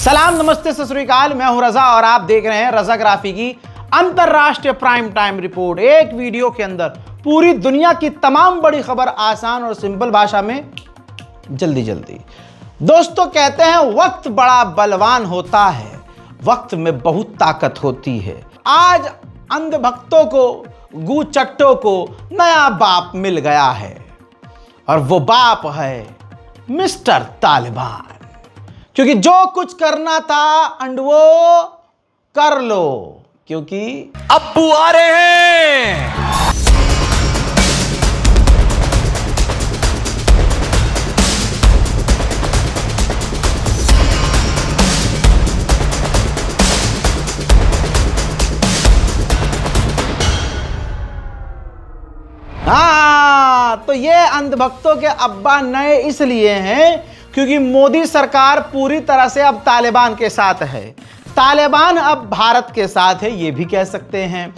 सलाम, नमस्ते, सत श्री अकाल। मैं हूं रजा और आप देख रहे हैं रजाग्राफी की अंतरराष्ट्रीय प्राइम टाइम रिपोर्ट। एक वीडियो के अंदर पूरी दुनिया की तमाम बड़ी खबर आसान और सिंपल भाषा में जल्दी जल्दी। दोस्तों, कहते हैं वक्त बड़ा बलवान होता है, वक्त में बहुत ताकत होती है। आज अंधभक्तों को, गूचट्टों को नया बाप मिल गया है और वो बाप है मिस्टर तालिबान। क्योंकि जो कुछ करना था अंडवो कर लो, क्योंकि अब्बू आ रहे हैं। हाँ, तो ये अंधभक्तों के अब्बा नए इसलिए हैं क्योंकि मोदी सरकार पूरी तरह से अब तालिबान के साथ है। तालिबान अब भारत के साथ है, ये भी कह सकते हैं।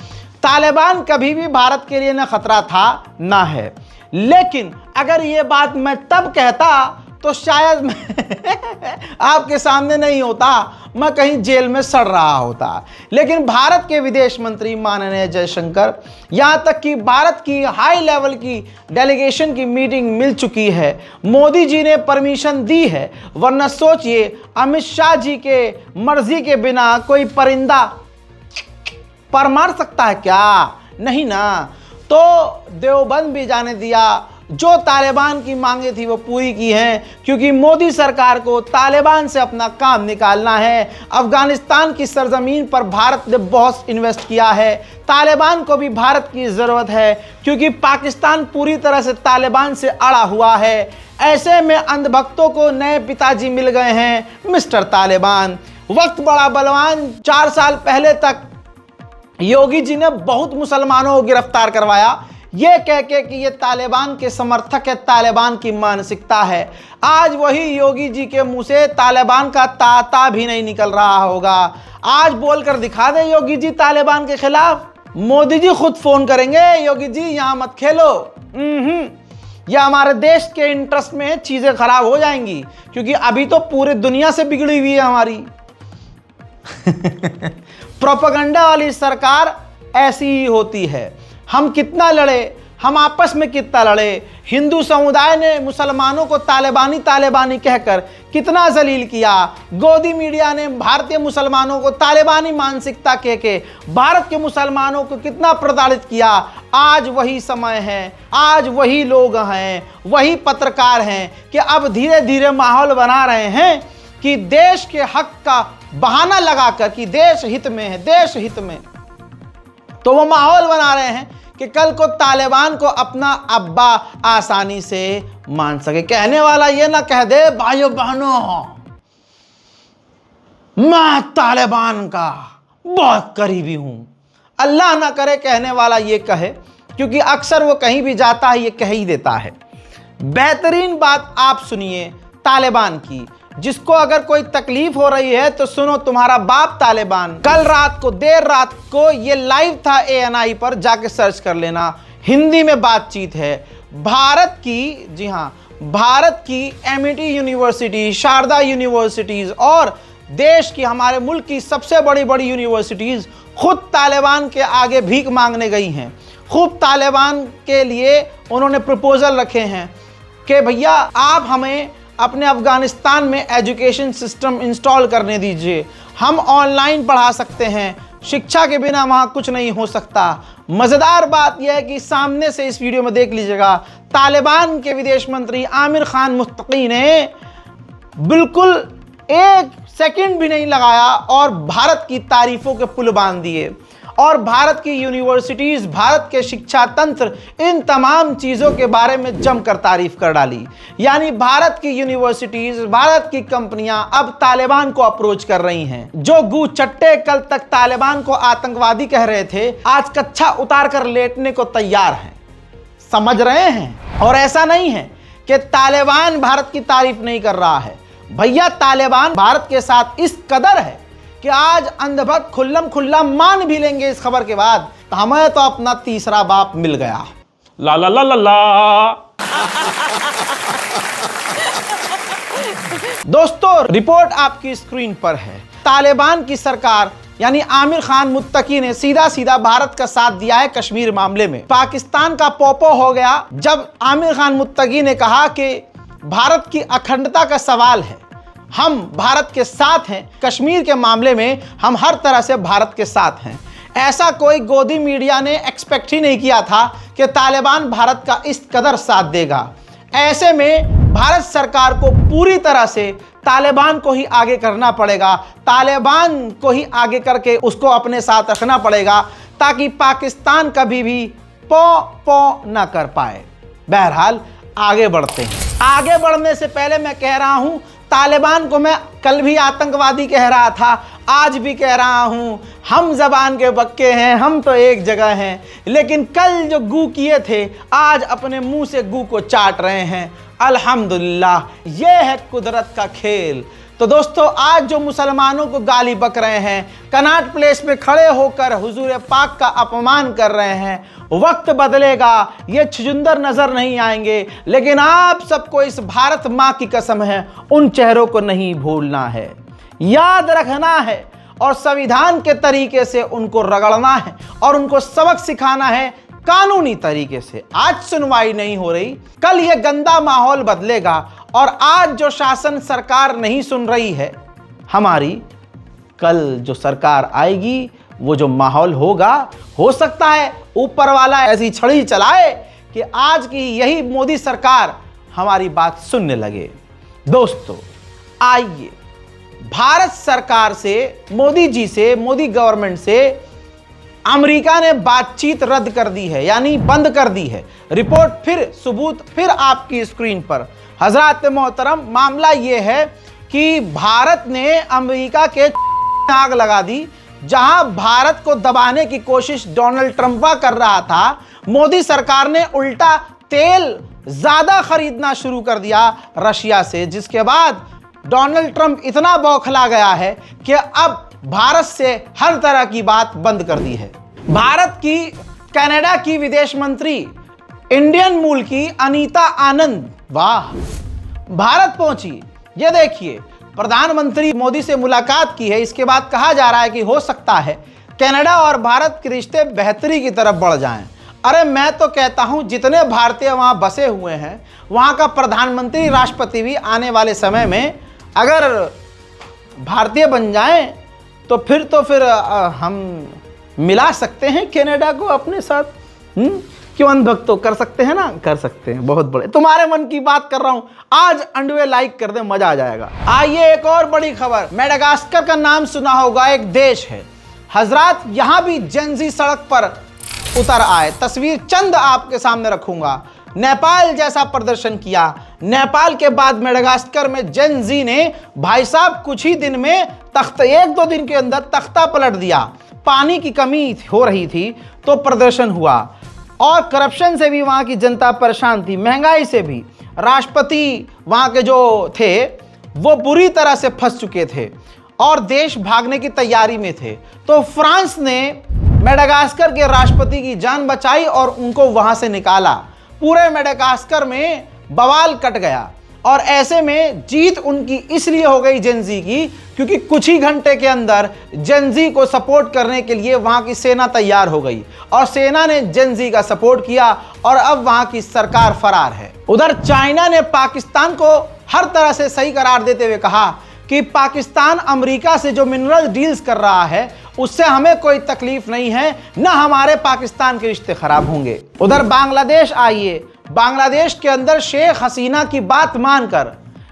तालिबान कभी भी भारत के लिए ना खतरा था ना है। लेकिन अगर ये बात मैं तब कहता तो शायद मैं आपके सामने नहीं होता, मैं कहीं जेल में सड़ रहा होता। लेकिन भारत के विदेश मंत्री माननीय जयशंकर, यहाँ तक कि भारत की हाई लेवल की डेलीगेशन की मीटिंग मिल चुकी है। मोदी जी ने परमिशन दी है, वरना सोचिए अमित शाह जी के मर्जी के बिना कोई परिंदा पर मार सकता है क्या? नहीं ना। तो देवबंद भी जाने दिया। जो तालिबान की मांगे थी वो पूरी की हैं, क्योंकि मोदी सरकार को तालिबान से अपना काम निकालना है। अफगानिस्तान की सरजमीन पर भारत ने बहुत इन्वेस्ट किया है। तालिबान को भी भारत की ज़रूरत है, क्योंकि पाकिस्तान पूरी तरह से तालिबान से अड़ा हुआ है। ऐसे में अंधभक्तों को नए पिताजी मिल गए हैं, मिस्टर तालिबान। वक्त बड़ा बलवान। 4 साल पहले तक योगी जी ने बहुत मुसलमानों को गिरफ्तार करवाया, ये कह के कि ये तालिबान के समर्थक है, तालिबान की मानसिकता है। आज वही योगी जी के मुंह से तालिबान का ताता भी नहीं निकल रहा होगा। आज बोलकर दिखा दे योगी जी तालिबान के खिलाफ, मोदी जी खुद फोन करेंगे, योगी जी यहां मत खेलो, यह हमारे देश के इंटरेस्ट में है, चीजें खराब हो जाएंगी, क्योंकि अभी तो पूरी दुनिया से बिगड़ी हुई है हमारी। प्रोपेगेंडा वाली सरकार ऐसी ही होती है। हम कितना लड़े, हम आपस में कितना लड़े। हिंदू समुदाय ने मुसलमानों को तालिबानी तालिबानी कहकर कितना जलील किया। गोदी मीडिया ने भारतीय मुसलमानों को तालिबानी मानसिकता कह के भारत के मुसलमानों को कितना प्रताड़ित किया। आज वही समय है, आज वही लोग हैं, वही पत्रकार हैं कि अब धीरे धीरे माहौल बना रहे हैं कि देश के हक का बहाना लगाकर कि देश हित में है, देश हित में, तो वो माहौल बना रहे हैं कि कल को तालिबान को अपना अब्बा आसानी से मान सके। कहने वाला ये ना कह दे, भाइयों बहनों, मैं तालिबान का बहुत करीबी हूं। अल्लाह ना करे कहने वाला ये कहे, क्योंकि अक्सर वो कहीं भी जाता है ये कह ही देता है। बेहतरीन बात आप सुनिए तालिबान की, जिसको अगर कोई तकलीफ हो रही है तो सुनो, तुम्हारा बाप तालिबान। कल रात को, देर रात को, ये लाइव था ANI पर, जाके सर्च कर लेना। हिंदी में बातचीत है। भारत की, जी हाँ, भारत की MIT यूनिवर्सिटी, शारदा यूनिवर्सिटीज और देश की, हमारे मुल्क की सबसे बड़ी बड़ी यूनिवर्सिटीज खुद तालिबान के आगे भीख मांगने गई हैं। खूब तालिबान के लिए उन्होंने प्रपोजल रखे हैं कि भैया आप हमें अपने अफगानिस्तान में एजुकेशन सिस्टम इंस्टॉल करने दीजिए, हम ऑनलाइन पढ़ा सकते हैं, शिक्षा के बिना वहाँ कुछ नहीं हो सकता। मज़ेदार बात यह है कि सामने से इस वीडियो में देख लीजिएगा, तालिबान के विदेश मंत्री आमिर खान मुत्तकी ने बिल्कुल 1 सेकंड भी नहीं लगाया और भारत की तारीफों के पुल बांध दिए। और भारत की यूनिवर्सिटीज़, भारत के शिक्षा तंत्र, इन तमाम चीज़ों के बारे में जमकर तारीफ कर डाली। यानी भारत की यूनिवर्सिटीज़, भारत की कंपनियां अब तालिबान को अप्रोच कर रही हैं। जो गू चट्टे कल तक तालिबान को आतंकवादी कह रहे थे, आज कच्छा उतार कर लेटने को तैयार हैं। समझ रहे हैं? और ऐसा नहीं है कि तालिबान भारत की तारीफ नहीं कर रहा है। भैया तालिबान भारत के साथ इस कदर है कि आज अंधभक्त खुल्लम खुल्ला मान भी लेंगे इस खबर के बाद, तो हमें तो अपना तीसरा बाप मिल गया। ला ला ला ला ला। दोस्तों, रिपोर्ट आपकी स्क्रीन पर है। तालिबान की सरकार यानी आमिर खान मुत्तकी ने सीधा सीधा भारत का साथ दिया है कश्मीर मामले में। पाकिस्तान का पोपो हो गया जब आमिर खान मुत्तकी ने कहा कि भारत की अखंडता का सवाल है, हम भारत के साथ हैं, कश्मीर के मामले में हम हर तरह से भारत के साथ हैं। ऐसा कोई गोदी मीडिया ने एक्सपेक्ट ही नहीं किया था कि तालिबान भारत का इस कदर साथ देगा। ऐसे में भारत सरकार को पूरी तरह से तालिबान को ही आगे करना पड़ेगा, तालिबान को ही आगे करके उसको अपने साथ रखना पड़ेगा ताकि पाकिस्तान कभी भी पो ना कर पाए। बहरहाल आगे बढ़ते हैं। आगे बढ़ने से पहले मैं कह रहा हूं, तालिबान को मैं कल भी आतंकवादी कह रहा था, आज भी कह रहा हूं, हम जबान के पक्के हैं, हम तो एक जगह हैं। लेकिन कल जो गू किए थे, आज अपने मुंह से गू को चाट रहे हैं। अल्हम्दुलिल्लाह, यह है कुदरत का खेल। तो दोस्तों, आज जो मुसलमानों को गाली बक रहे हैं, कनॉट प्लेस में खड़े होकर हुजूर पाक का अपमान कर रहे हैं, वक्त बदलेगा, ये छुजुंदर नजर नहीं आएंगे, लेकिन आप सबको इस भारत माँ की कसम है, उन चेहरों को नहीं भूलना है, याद रखना है और संविधान के तरीके से उनको रगड़ना है और उनको सबक सिखाना है कानूनी तरीके से। आज सुनवाई नहीं हो रही, कल ये गंदा माहौल बदलेगा और आज जो शासन सरकार नहीं सुन रही है हमारी, कल जो सरकार आएगी वो जो माहौल होगा, हो सकता है ऊपर वाला ऐसी छड़ी चलाए कि आज की यही मोदी सरकार हमारी बात सुनने लगे। दोस्तों, आइए भारत सरकार से, मोदी जी से, मोदी गवर्नमेंट से अमेरिका ने बातचीत रद्द कर दी है, यानी बंद कर दी है। रिपोर्ट फिर, सबूत फिर आपकी स्क्रीन पर। हजरत मोहतरम, मामला यह है कि भारत ने अमेरिका के आग लगा दी। जहां भारत को दबाने की कोशिश डोनाल्ड ट्रंप कर रहा था, मोदी सरकार ने उल्टा तेल ज्यादा खरीदना शुरू कर दिया रशिया से, जिसके बाद डोनाल्ड ट्रंप इतना बौखला गया है कि अब भारत से हर तरह की बात बंद कर दी है। भारत की कनाडा की विदेश मंत्री, इंडियन मूल की अनीता आनंद, वाह, भारत पहुंची। ये देखिए, प्रधानमंत्री मोदी से मुलाकात की है। इसके बाद कहा जा रहा है कि हो सकता है कनाडा और भारत के रिश्ते बेहतरी की तरफ बढ़ जाएं। अरे मैं तो कहता हूं, जितने भारतीय वहां बसे हुए हैं, वहां का प्रधानमंत्री, राष्ट्रपति भी आने वाले समय में अगर भारतीय बन जाएं तो फिर हम मिला सकते हैं कनाडा को अपने साथ। क्यों अंधभक्तों, कर सकते हैं ना, कर सकते हैं, बहुत बड़े। तुम्हारे मन की बात कर रहा हूं। आज अंडवे लाइक कर दे, मजा आ जाएगा। आइए एक और बड़ी खबर। मेडागास्कर का नाम सुना होगा, एक देश है हजरात, यहां भी जेनजी सड़क पर उतर आए। तस्वीर चंद आपके सामने रखूंगा। नेपाल जैसा प्रदर्शन किया। नेपाल के बाद मेडागास्कर में जेनजी ने भाई साहब कुछ ही दिन में एक दो दिन के अंदर तख्ता पलट दिया। पानी की कमी हो रही थी तो प्रदर्शन हुआ और करप्शन से भी वहां की जनता परेशान थी, महंगाई से भी। राष्ट्रपति वहां के जो थे वो बुरी तरह से फंस चुके थे और देश भागने की तैयारी में थे। तो फ्रांस ने मेडागास्कर के राष्ट्रपति की जान बचाई और उनको वहां से निकाला। पूरे मेडागास्कर में बवाल कट गया और ऐसे में जीत उनकी इसलिए हो गई जेनजी की, क्योंकि कुछ ही घंटे के अंदर जेनजी को सपोर्ट करने के लिए वहां की सेना तैयार हो गई और सेना ने जेनजी का सपोर्ट किया और अब वहां की सरकार फरार है। उधर चाइना ने पाकिस्तान को हर तरह से सही करार देते हुए कहा कि पाकिस्तान अमेरिका से जो मिनरल डील्स कर रहा है उससे हमें कोई तकलीफ नहीं है, न हमारे पाकिस्तान के रिश्ते खराब होंगे। उधर बांग्लादेश आइए, बांग्लादेश के अंदर शेख हसीना की बात मानकर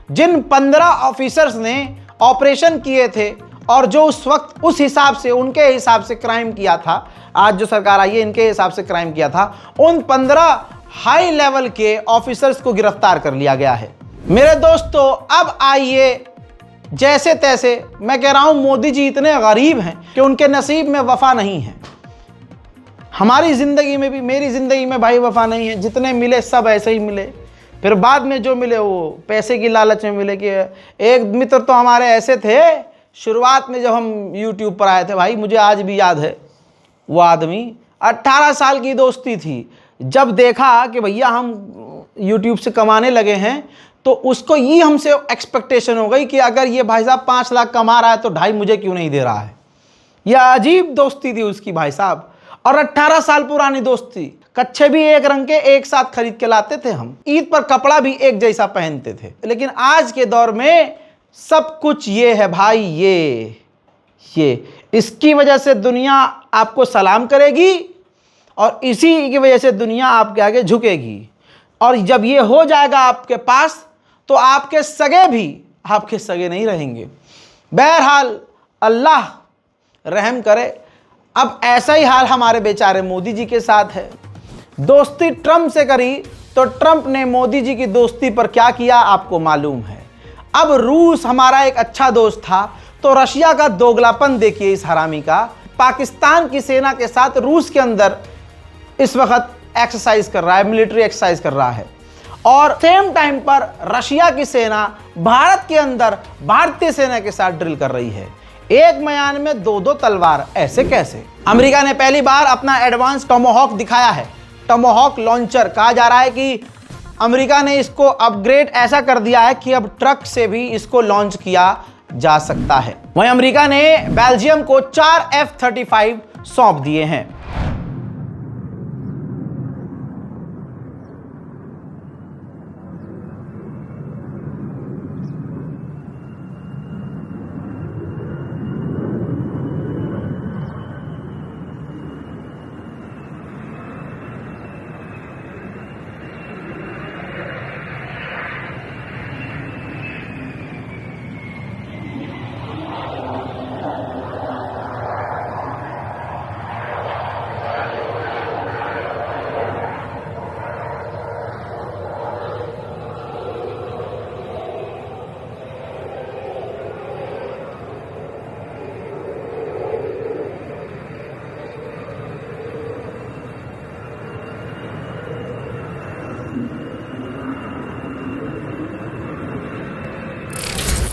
जिन 15 ऑफिसर्स ने ऑपरेशन किए थे और जो उस वक्त उस हिसाब से, उनके हिसाब से क्राइम किया था, आज जो सरकार आई है इनके हिसाब से क्राइम किया था, उन 15 हाई लेवल के ऑफिसर्स को गिरफ्तार कर लिया गया है। मेरे दोस्तों, अब आइए जैसे तैसे, मैं कह रहा हूं मोदी जी इतने गरीब हैं कि उनके नसीब में वफा नहीं है। हमारी ज़िंदगी में भी, मेरी ज़िंदगी में भाई वफा नहीं है। जितने मिले सब ऐसे ही मिले, फिर बाद में जो मिले वो पैसे की लालच में मिले। कि एक मित्र तो हमारे ऐसे थे, शुरुआत में जब हम YouTube पर आए थे, भाई मुझे आज भी याद है, वो आदमी 18 साल की दोस्ती थी। जब देखा कि भैया हम YouTube से कमाने लगे हैं तो उसको ये हमसे एक्सपेक्टेशन हो गई कि अगर ये भाई साहब 5 लाख कमा रहा है तो 2.5 मुझे क्यों नहीं दे रहा है। यह अजीब दोस्ती थी उसकी भाई साहब, और 18 साल पुरानी दोस्ती। कच्छे भी एक रंग के एक साथ खरीद के लाते थे हम, ईद पर कपड़ा भी एक जैसा पहनते थे। लेकिन आज के दौर में सब कुछ ये है भाई, ये इसकी वजह से दुनिया आपको सलाम करेगी और इसी की वजह से दुनिया आपके आगे झुकेगी। और जब ये हो जाएगा आपके पास तो आपके सगे भी आपके सगे नहीं रहेंगे। बहरहाल अल्लाह रहम करे। अब ऐसा ही हाल हमारे बेचारे मोदी जी के साथ है। दोस्ती ट्रंप से करी तो ट्रंप ने मोदी जी की दोस्ती पर क्या किया आपको मालूम है। अब रूस हमारा एक अच्छा दोस्त था तो रशिया का दोगलापन देखिए इस हरामी का। पाकिस्तान की सेना के साथ रूस के अंदर इस वक्त एक्सरसाइज कर रहा है, मिलिट्री एक्सरसाइज कर रहा है, और सेम टाइम पर रशिया की सेना भारत के अंदर भारतीय सेना के साथ ड्रिल कर रही है। एक म्यान में दो तलवार, ऐसे कैसे। अमेरिका ने पहली बार अपना एडवांस टोमाहॉक दिखाया है। टोमाहॉक लॉन्चर कहा जा रहा है कि अमेरिका ने इसको अपग्रेड ऐसा कर दिया है कि अब ट्रक से भी इसको लॉन्च किया जा सकता है। वहीं अमेरिका ने बेल्जियम को 4 F-35 सौंप दिए हैं।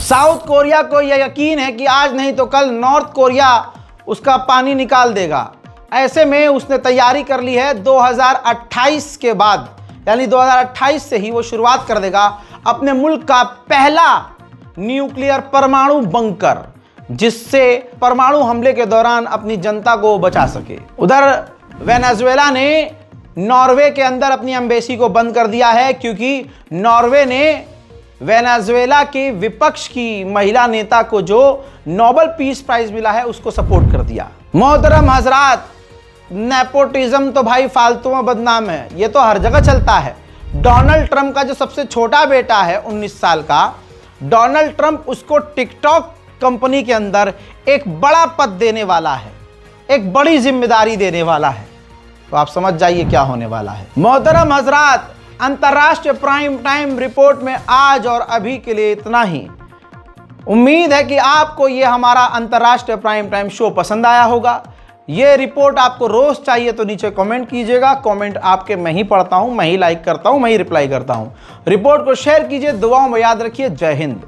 साउथ कोरिया को यह यकीन है कि आज नहीं तो कल नॉर्थ कोरिया उसका पानी निकाल देगा। ऐसे में उसने तैयारी कर ली है 2028 के बाद, यानी 2028 से ही वो शुरुआत कर देगा अपने मुल्क का पहला न्यूक्लियर परमाणु बंकर, जिससे परमाणु हमले के दौरान अपनी जनता को बचा सके। उधर वेनेजुएला ने नॉर्वे के अंदर अपनी एम्बेसी को बंद कर दिया है, क्योंकि नॉर्वे ने वेनेजुएला की विपक्ष की महिला नेता को जो नोबेल पीस प्राइज मिला है उसको सपोर्ट कर दिया। मोहतरम हजरात, नेपोटिज्म तो भाई फालतू में बदनाम है, ये तो हर जगह चलता है। डोनाल्ड ट्रंप का जो सबसे छोटा बेटा है 19 साल का, डोनाल्ड ट्रंप उसको टिकटॉक कंपनी के अंदर एक बड़ा पद देने वाला है, एक बड़ी जिम्मेदारी देने वाला है। तो आप समझ जाइए क्या होने वाला है। मोहतरम हजरात, अंतर्राष्ट्रीय प्राइम टाइम रिपोर्ट में आज और अभी के लिए इतना ही। उम्मीद है कि आपको ये हमारा अंतर्राष्ट्रीय प्राइम टाइम शो पसंद आया होगा। ये रिपोर्ट आपको रोज चाहिए तो नीचे कमेंट कीजिएगा। कमेंट आपके मैं ही पढ़ता हूँ, मैं ही लाइक करता हूँ, मैं ही रिप्लाई करता हूँ। रिपोर्ट को शेयर कीजिए, दुआओं में याद रखिए। जय हिंद।